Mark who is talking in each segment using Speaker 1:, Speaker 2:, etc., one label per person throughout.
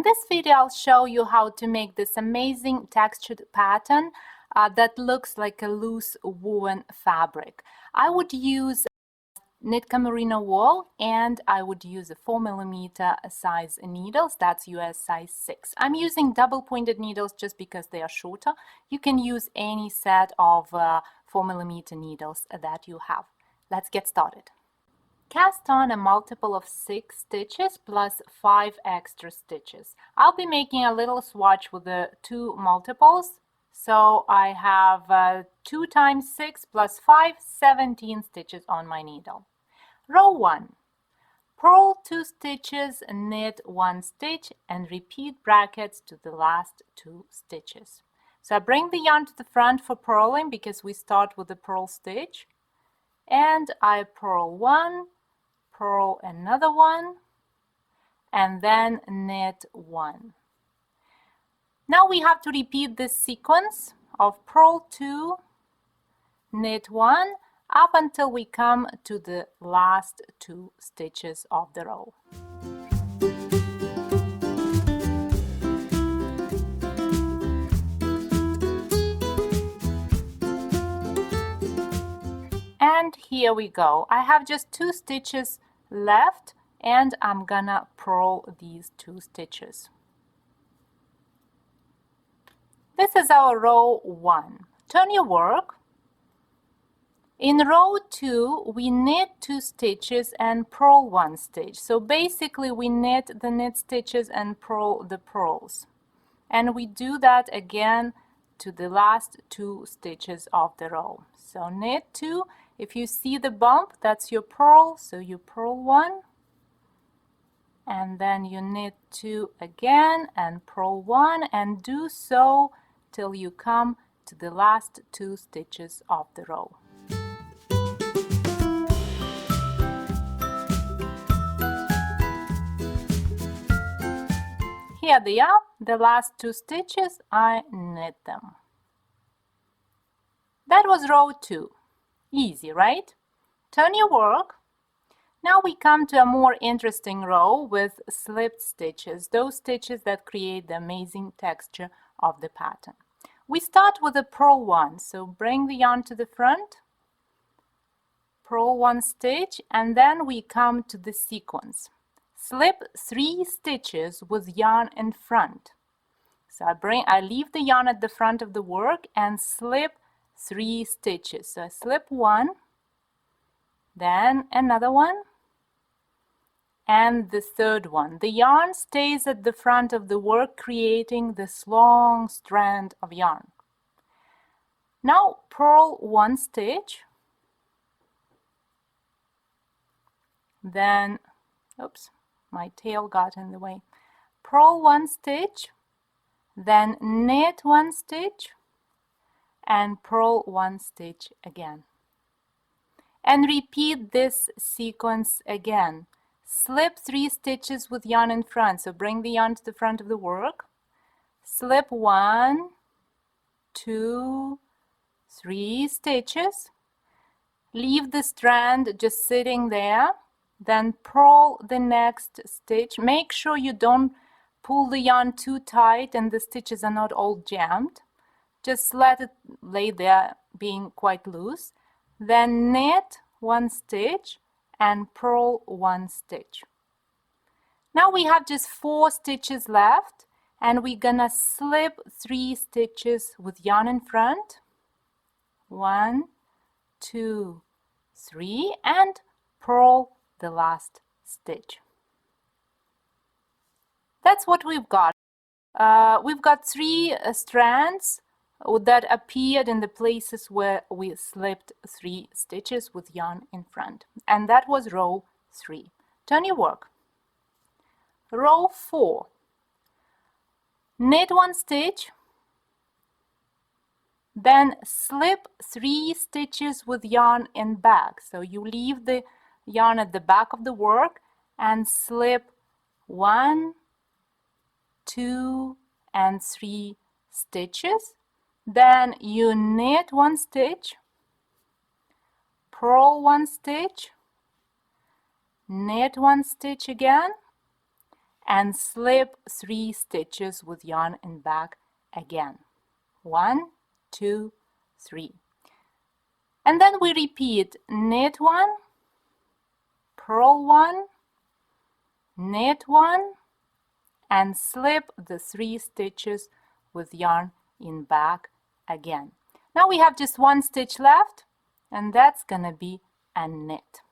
Speaker 1: In this video, I'll show you how to make this amazing textured pattern that looks like a loose woven fabric. I would use Nitka merino wool and I would use a 4mm size needles. That's US size 6. I'm using double pointed needles just because they are shorter. You can use any set of 4mm needles that you have. Let's get started. Cast on a multiple of 6 stitches plus 5 extra stitches. I'll be making a little swatch with the 2 multiples. So I have 2 times 6 plus 5, 17 stitches on my needle. Row 1. Purl 2 stitches, knit 1 stitch and repeat brackets to the last 2 stitches. So I bring the yarn to the front for purling because we start with the purl stitch. And I purl 1, purl another one, and then knit 1. Now we have to repeat this sequence of purl 2, knit 1 up until we come to the last 2 stitches of the row. And here we go. I have just 2 stitches left and I'm gonna purl these 2 stitches. This is our row 1. Turn your work. In row 2 we knit 2 stitches and purl 1 stitch. So basically we knit the knit stitches and purl the purls. And we do that again to the last 2 stitches of the row. So knit 2. If you see the bump, that's your purl, so you purl 1 and then you knit 2 again and purl 1 and do so till you come to the last 2 stitches of the row. Here they are, the last 2 stitches, I knit them. That was row 2. Easy, right? Turn your work. Now we come to a more interesting row with slipped stitches, those stitches that create the amazing texture of the pattern. We start with a purl 1, so bring the yarn to the front, purl 1 stitch, and then we come to the sequence. Slip 3 stitches with yarn in front. So I leave the yarn at the front of the work and slip 3 stitches. So I slip 1, then another one, and the third one. The yarn stays at the front of the work, creating this long strand of yarn. Now purl 1 stitch, then, oops, my tail got in the way. Purl 1 stitch, then knit 1 stitch, and purl 1 stitch again. And repeat this sequence again. Slip 3 stitches with yarn in front, so bring the yarn to the front of the work. Slip 1, 2, 3 stitches. Leave the strand just sitting there. Then purl the next stitch. Make sure you don't pull the yarn too tight and the stitches are not all jammed. Just let it lay there being quite loose. Then knit 1 stitch and purl 1 stitch. Now we have just 4 stitches left and we're gonna slip 3 stitches with yarn in front. 1, 2, 3 and purl the last stitch. That's what we've got. We've got 3 strands that appeared in the places where we slipped 3 stitches with yarn in front. And that was row 3. Turn your work. Row 4. Knit 1 stitch, then slip 3 stitches with yarn in back. So you leave the yarn at the back of the work and slip 1, 2, and 3 stitches. Then you knit 1 stitch, purl 1 stitch, knit 1 stitch again, and slip 3 stitches with yarn in back again. 1, 2, 3. And then we repeat knit 1, purl 1, knit 1, and slip the 3 stitches with yarn in back again. Now we have just 1 stitch left, and that's gonna be a knit.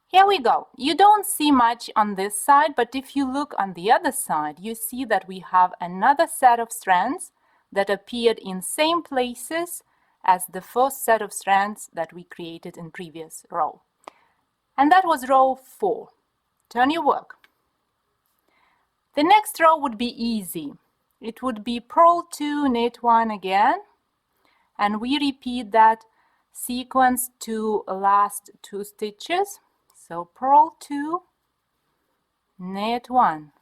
Speaker 1: Here we go. You don't see much on this side, but if you look on the other side, you see that we have another set of strands that appeared in same places as the first set of strands that we created in previous row. And that was row 4. Turn your work. The next row would be easy. It would be purl 2, knit 1 again, and we repeat that sequence to last 2 stitches. So purl 2, knit 1,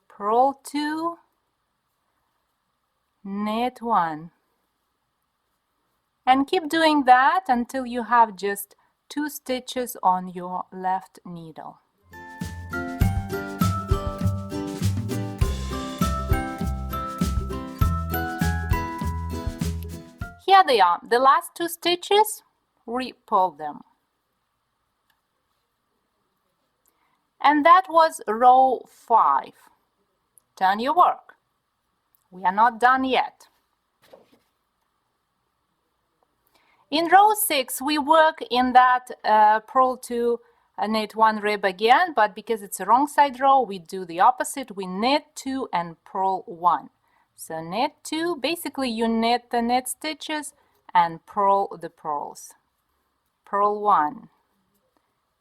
Speaker 1: purl 2, knit 1, and keep doing that until you have just 2 stitches on your left needle. Here they are, the last 2 stitches, re-purl them. And that was row 5. Turn your work. We are not done yet. In row 6, we work in that purl 2, knit 1 rib again, but because it's a wrong side row, we do the opposite. We knit 2 and purl 1. So knit 2, basically you knit the knit stitches and purl the purls. Purl 1,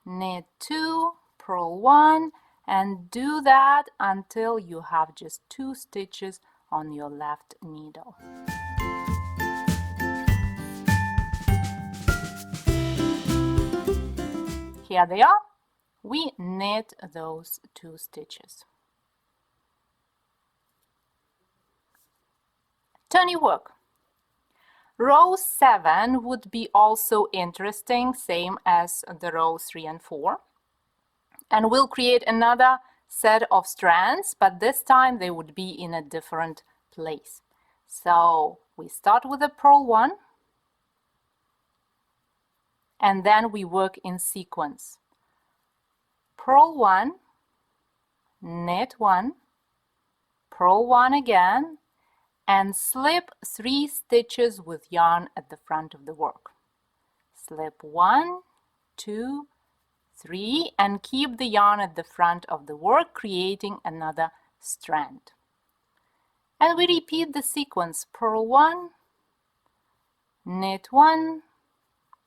Speaker 1: knit 2, purl 1, and do that until you have just 2 stitches on your left needle. Here they are. We knit those 2 stitches. Turn your work. Row 7 would be also interesting, same as the row 3 and 4. And we'll create another set of strands, but this time they would be in a different place. So we start with the purl 1, and then we work in sequence. Purl 1, knit 1, purl 1 again, and slip 3 stitches with yarn at the front of the work. Slip 1, 2, 3, and keep the yarn at the front of the work, creating another strand. And we repeat the sequence: purl 1, knit 1,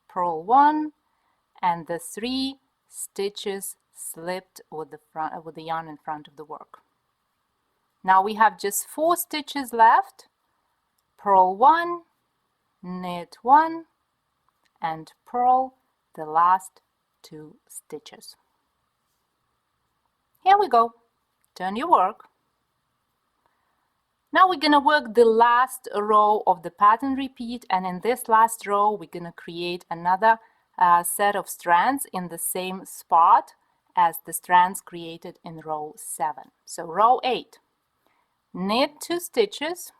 Speaker 1: purl 1, and the 3 stitches slipped with the yarn in front of the work. Now we have just 4 stitches left. Purl 1, knit 1, and purl the last 2 stitches. Here we go. Turn your work. Now we're going to work the last row of the pattern repeat, and in this last row we're going to create another set of strands in the same spot as the strands created in row 7. So row 8. Knit 2 stitches,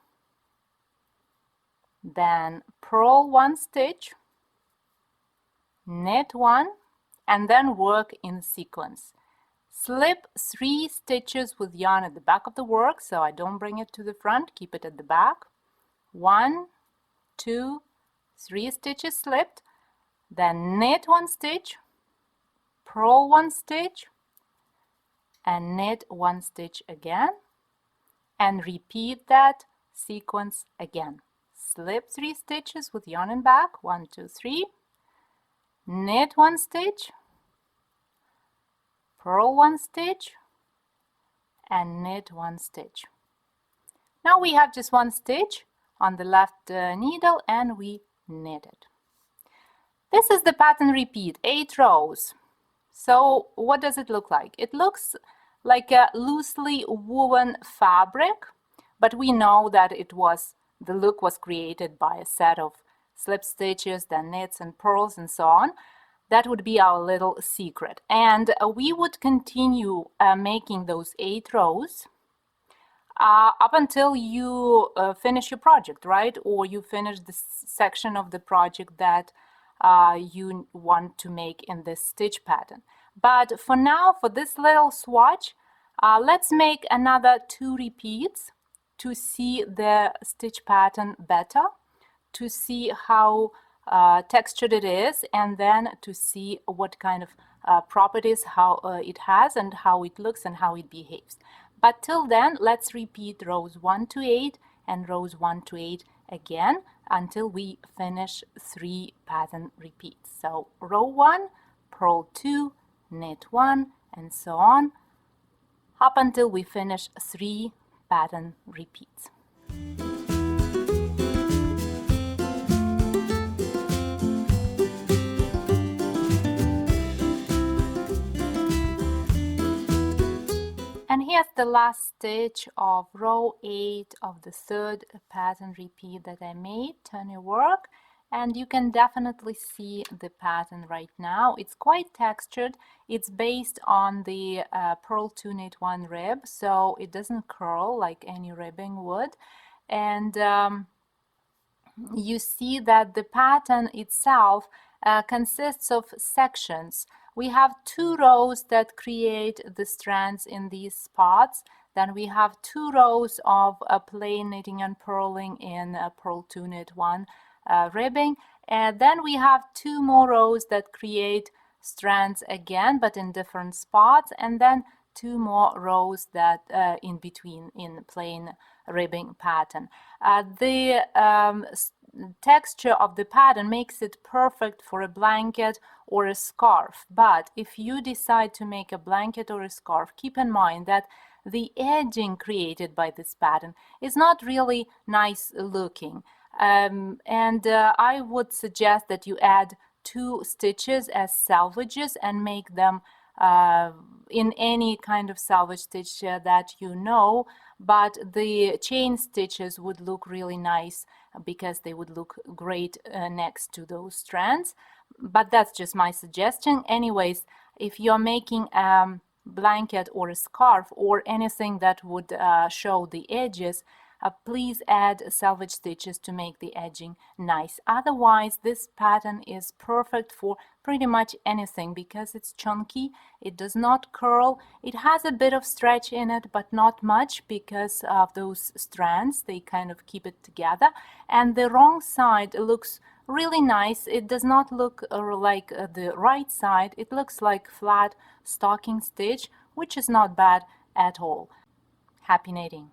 Speaker 1: then purl 1 stitch, knit 1, and then work in sequence. Slip 3 stitches with yarn at the back of the work, so I don't bring it to the front, keep it at the back. 1, 2, 3 stitches slipped, then knit 1 stitch, purl 1 stitch, and knit 1 stitch again. And repeat that sequence again. Slip 3 stitches with yarn in back, 1, 2, 3, knit 1 stitch, purl 1 stitch, and knit 1 stitch. Now we have just 1 stitch on the left needle, and we knit it. This is the pattern repeat, 8 rows. So what does it look like? It looks like a loosely woven fabric, but we know that the look was created by a set of slip stitches, then knits and purls and so on. That would be our little secret. And we would continue making those 8 rows up until you finish your project, right? Or you finish the section of the project that you want to make in this stitch pattern. But for now, for this little swatch, let's make another 2 repeats to see the stitch pattern better, to see how textured it is, and then to see what kind of properties how it has and how it looks and how it behaves. But till then, let's repeat rows 1 to 8 and rows 1 to 8 again until we finish 3 pattern repeats. So row 1, purl 2, knit 1, and so on, up until we finish 3 pattern repeats. And here's the last stitch of row 8 of the 3rd pattern repeat that I made. Turn your work, and you can definitely see the pattern right now. It's quite textured. It's based on the purl 2 knit 1 rib, so it doesn't curl like any ribbing would. And you see that the pattern itself consists of sections. We have 2 rows that create the strands in these spots. Then we have 2 rows of plain knitting and purling in purl 2 knit 1 ribbing. And then we have 2 more rows that create strands again, but in different spots. And then 2 more rows that in between in plain ribbing pattern. The texture of the pattern makes it perfect for a blanket or a scarf. But if you decide to make a blanket or a scarf, keep in mind that the edging created by this pattern is not really nice looking. I would suggest that you add 2 stitches as salvages and make them in any kind of salvage stitch that you know, but the chain stitches would look really nice because they would look great next to those strands. But that's just my suggestion. Anyways, if you're making a blanket or a scarf or anything that would show the edges, please add salvage stitches to make the edging nice. Otherwise, this pattern is perfect for pretty much anything because it's chunky, it does not curl, it has a bit of stretch in it, but not much because of those strands. They kind of keep it together. And the wrong side looks really nice. It does not look like the right side. It looks like flat stocking stitch, which is not bad at all. Happy knitting!